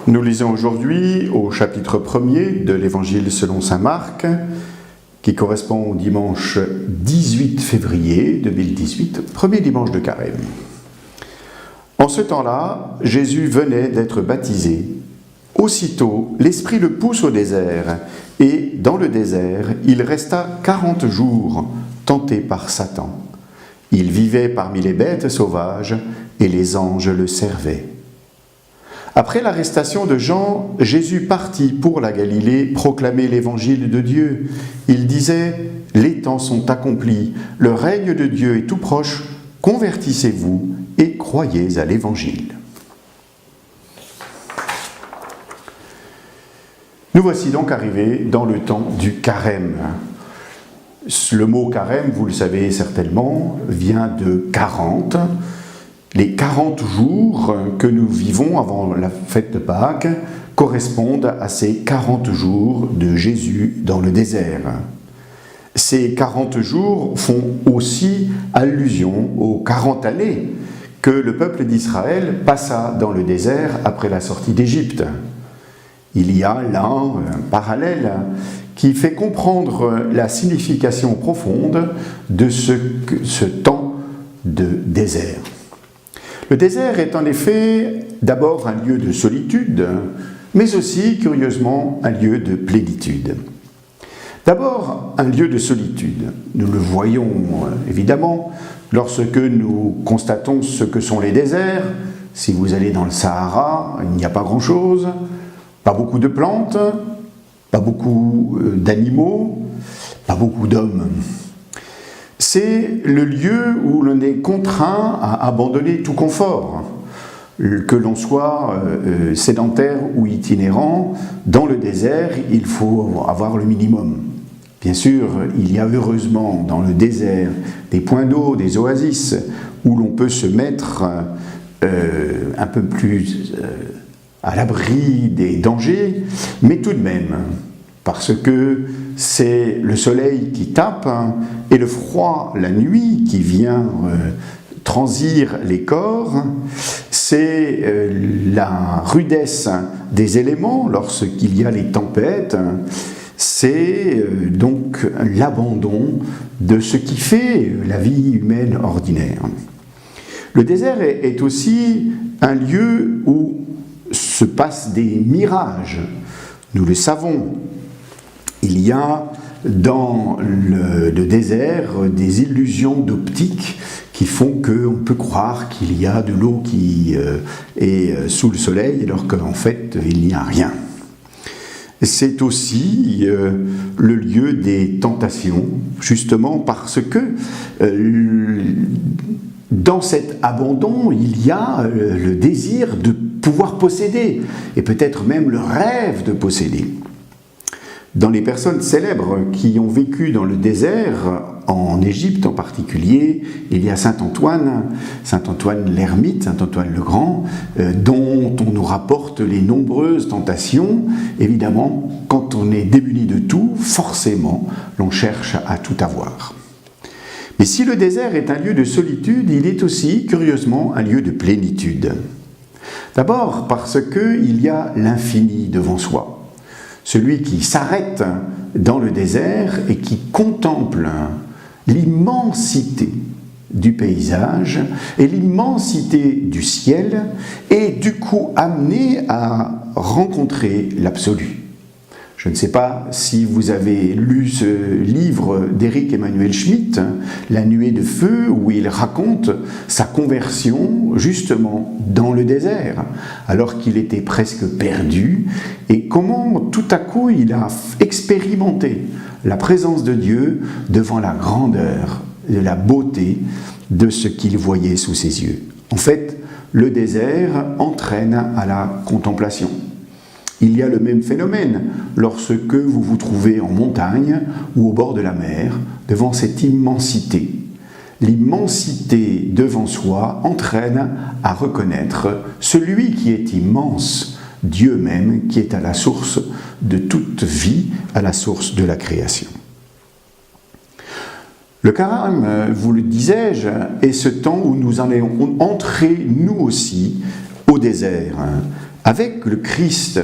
Nous lisons aujourd'hui au chapitre 1er de l'Évangile selon saint Marc, qui correspond au dimanche 18 février 2018, premier dimanche de Carême. En ce temps-là, Jésus venait d'être baptisé. Aussitôt, l'Esprit le pousse au désert, et dans le désert, il resta 40 jours, tenté par Satan. Il vivait parmi les bêtes sauvages, et les anges le servaient. Après l'arrestation de Jean, Jésus partit pour la Galilée proclamer l'évangile de Dieu. Il disait « Les temps sont accomplis, le règne de Dieu est tout proche, convertissez-vous et croyez à l'évangile. » Nous voici donc arrivés dans le temps du carême. Le mot carême, vous le savez certainement, vient de 40. Les 40 jours que nous vivons avant la fête de Pâques correspondent à ces 40 jours de Jésus dans le désert. Ces 40 jours font aussi allusion aux 40 années que le peuple d'Israël passa dans le désert après la sortie d'Égypte. Il y a là un parallèle qui fait comprendre la signification profonde de ce temps de désert. Le désert est en effet d'abord un lieu de solitude, mais aussi, curieusement, un lieu de plénitude. D'abord, un lieu de solitude. Nous le voyons évidemment lorsque nous constatons ce que sont les déserts. Si vous allez dans le Sahara, il n'y a pas grand-chose, pas beaucoup de plantes, pas beaucoup d'animaux, pas beaucoup d'hommes. C'est le lieu où l'on est contraint à abandonner tout confort, que l'on soit sédentaire ou itinérant. Dans le désert, il faut avoir le minimum. Bien sûr, il y a heureusement dans le désert des points d'eau, des oasis, où l'on peut se mettre un peu plus à l'abri des dangers, mais tout de même, parce que c'est le soleil qui tape et le froid la nuit qui vient transir les corps, c'est la rudesse des éléments lorsqu'il y a les tempêtes, c'est donc l'abandon de ce qui fait la vie humaine ordinaire. Le désert est aussi un lieu où se passent des mirages, nous le savons. Il y a dans le désert des illusions d'optique qui font qu'on peut croire qu'il y a de l'eau qui est sous le soleil alors qu'en fait il n'y a rien. C'est aussi le lieu des tentations, justement parce que dans cet abandon, il y a le désir de pouvoir posséder, et peut-être même le rêve de posséder. Dans les personnes célèbres qui ont vécu dans le désert, en Égypte en particulier, il y a Saint Antoine l'ermite, Saint Antoine le Grand, dont on nous rapporte les nombreuses tentations. Évidemment, quand on est démuni de tout, forcément, l'on cherche à tout avoir. Mais si le désert est un lieu de solitude, il est aussi, curieusement, un lieu de plénitude. D'abord parce qu'il y a l'infini devant soi. Celui qui s'arrête dans le désert et qui contemple l'immensité du paysage et l'immensité du ciel est du coup amené à rencontrer l'absolu. Je ne sais pas si vous avez lu ce livre d'Éric Emmanuel Schmitt, La nuée de feu, où il raconte sa conversion justement dans le désert, alors qu'il était presque perdu, et comment tout à coup il a expérimenté la présence de Dieu devant la grandeur, de la beauté de ce qu'il voyait sous ses yeux. En fait, le désert entraîne à la contemplation. Il y a le même phénomène lorsque vous vous trouvez en montagne ou au bord de la mer, devant cette immensité. L'immensité devant soi entraîne à reconnaître celui qui est immense, Dieu même, qui est à la source de toute vie, à la source de la création. Le carême, vous le disais-je, est ce temps où nous allons entrer, nous aussi, au désert, Avec le Christ,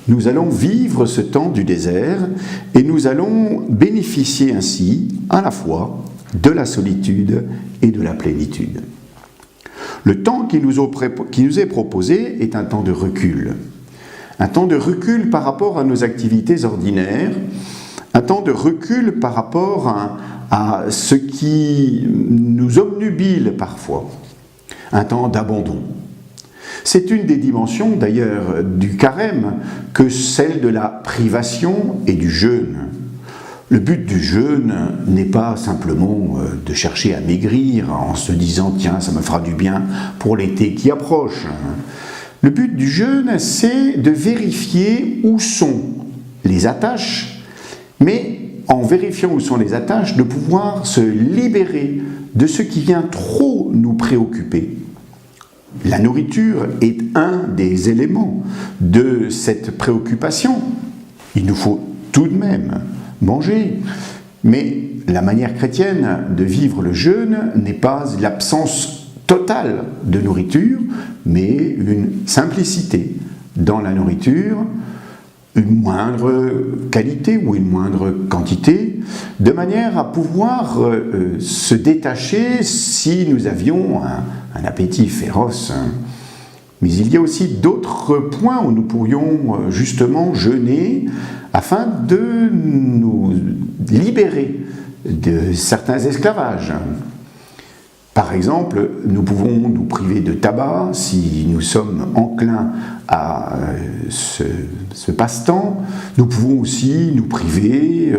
nous allons vivre ce temps du désert et nous allons bénéficier ainsi à la fois de la solitude et de la plénitude. Le temps qui nous est proposé est un temps de recul. Un temps de recul par rapport à nos activités ordinaires, un temps de recul par rapport à ce qui nous obnubile parfois, un temps d'abandon. C'est une des dimensions d'ailleurs du carême que celle de la privation et du jeûne. Le but du jeûne n'est pas simplement de chercher à maigrir en se disant « tiens, ça me fera du bien pour l'été qui approche ». Le but du jeûne, c'est de vérifier où sont les attaches, mais en vérifiant où sont les attaches, de pouvoir se libérer de ce qui vient trop nous préoccuper. La nourriture est un des éléments de cette préoccupation. Il nous faut tout de même manger. Mais la manière chrétienne de vivre le jeûne n'est pas l'absence totale de nourriture, mais une simplicité dans la nourriture, une moindre qualité ou une moindre quantité, de manière à pouvoir se détacher si nous avions un appétit féroce. Mais il y a aussi d'autres points où nous pourrions justement jeûner afin de nous libérer de certains esclavages. Par exemple, nous pouvons nous priver de tabac si nous sommes enclins à ce passe-temps. Nous pouvons aussi nous priver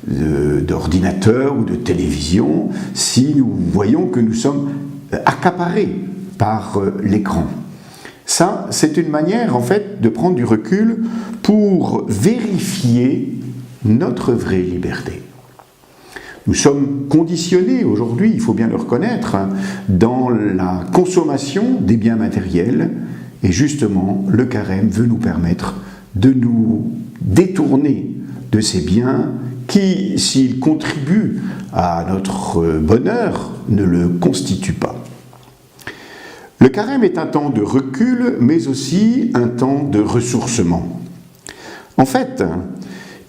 d'ordinateur ou de télévision si nous voyons que nous sommes accaparés par l'écran. Ça, c'est une manière en fait de prendre du recul pour vérifier notre vraie liberté. Nous sommes conditionnés aujourd'hui, il faut bien le reconnaître, dans la consommation des biens matériels, et justement, le carême veut nous permettre de nous détourner de ces biens qui, s'ils contribuent à notre bonheur, ne le constituent pas. Le carême est un temps de recul, mais aussi un temps de ressourcement. En fait,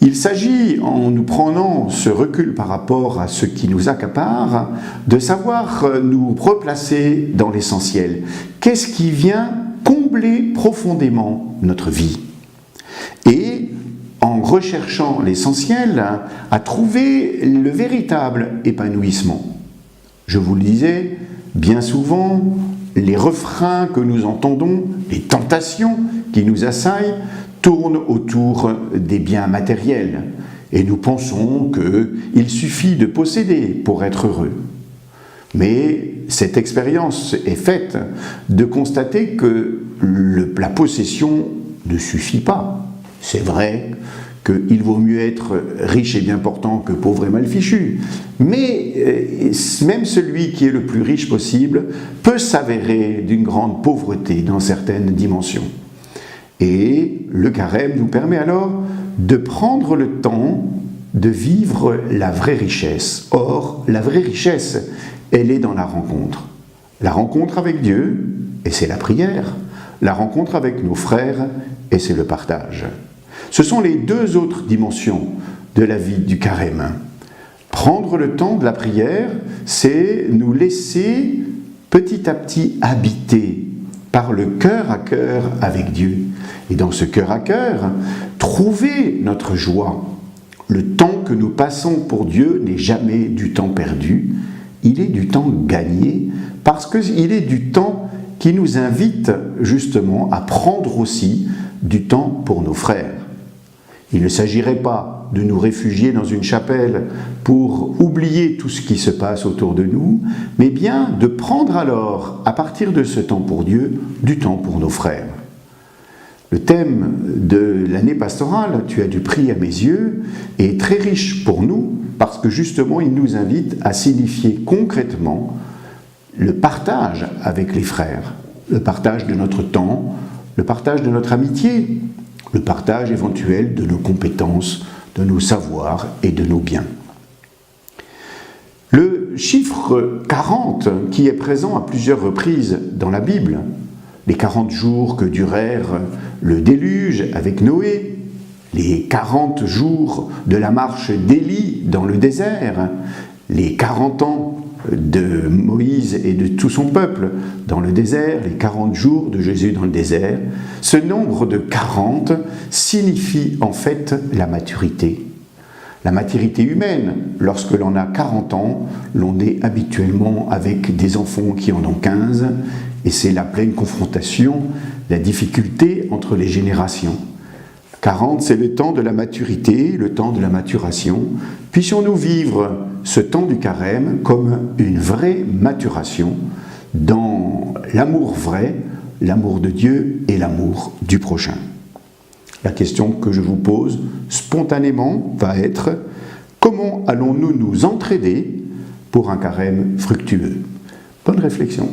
il s'agit, en nous prenant ce recul par rapport à ce qui nous accapare, de savoir nous replacer dans l'essentiel. Qu'est-ce qui vient combler profondément notre vie? Et en recherchant l'essentiel, à trouver le véritable épanouissement. Je vous le disais, bien souvent, les refrains que nous entendons, les tentations qui nous assaillent, tournent autour des biens matériels. Et nous pensons qu'il suffit de posséder pour être heureux. Mais cette expérience est faite de constater que la possession ne suffit pas. C'est vrai qu'il vaut mieux être riche et bien portant que pauvre et mal fichu. Mais même celui qui est le plus riche possible peut s'avérer d'une grande pauvreté dans certaines dimensions. Et le carême nous permet alors de prendre le temps de vivre la vraie richesse. Or, la vraie richesse, elle est dans la rencontre. La rencontre avec Dieu, et c'est la prière. La rencontre avec nos frères, et c'est le partage. Ce sont les deux autres dimensions de la vie du carême. Prendre le temps de la prière, c'est nous laisser petit à petit habiter par le cœur à cœur avec Dieu. Et dans ce cœur à cœur, trouver notre joie. Le temps que nous passons pour Dieu n'est jamais du temps perdu, il est du temps gagné, parce qu'il est du temps qui nous invite justement à prendre aussi du temps pour nos frères. Il ne s'agirait pas de nous réfugier dans une chapelle pour oublier tout ce qui se passe autour de nous, mais bien de prendre alors, à partir de ce temps pour Dieu, du temps pour nos frères. Le thème de l'année pastorale, Tu as du prix à mes yeux, est très riche pour nous, parce que justement il nous invite à signifier concrètement le partage avec les frères, le partage de notre temps, le partage de notre amitié, le partage éventuel de nos compétences, de nos savoirs et de nos biens. Le chiffre 40, qui est présent à plusieurs reprises dans la Bible, les 40 jours que durèrent le déluge avec Noé, les 40 jours de la marche d'Élie dans le désert, les 40 ans de Moïse et de tout son peuple dans le désert, les 40 jours de Jésus dans le désert, ce nombre de 40 signifie en fait la maturité. La maturité humaine, lorsque l'on a 40 ans, l'on est habituellement avec des enfants qui en ont 15, et c'est la pleine confrontation, la difficulté entre les générations. 40, c'est le temps de la maturité, le temps de la maturation. Puissions-nous vivre ce temps du carême comme une vraie maturation dans l'amour vrai, l'amour de Dieu et l'amour du prochain. La question que je vous pose spontanément va être: comment allons-nous nous entraider pour un carême fructueux? Bonne réflexion.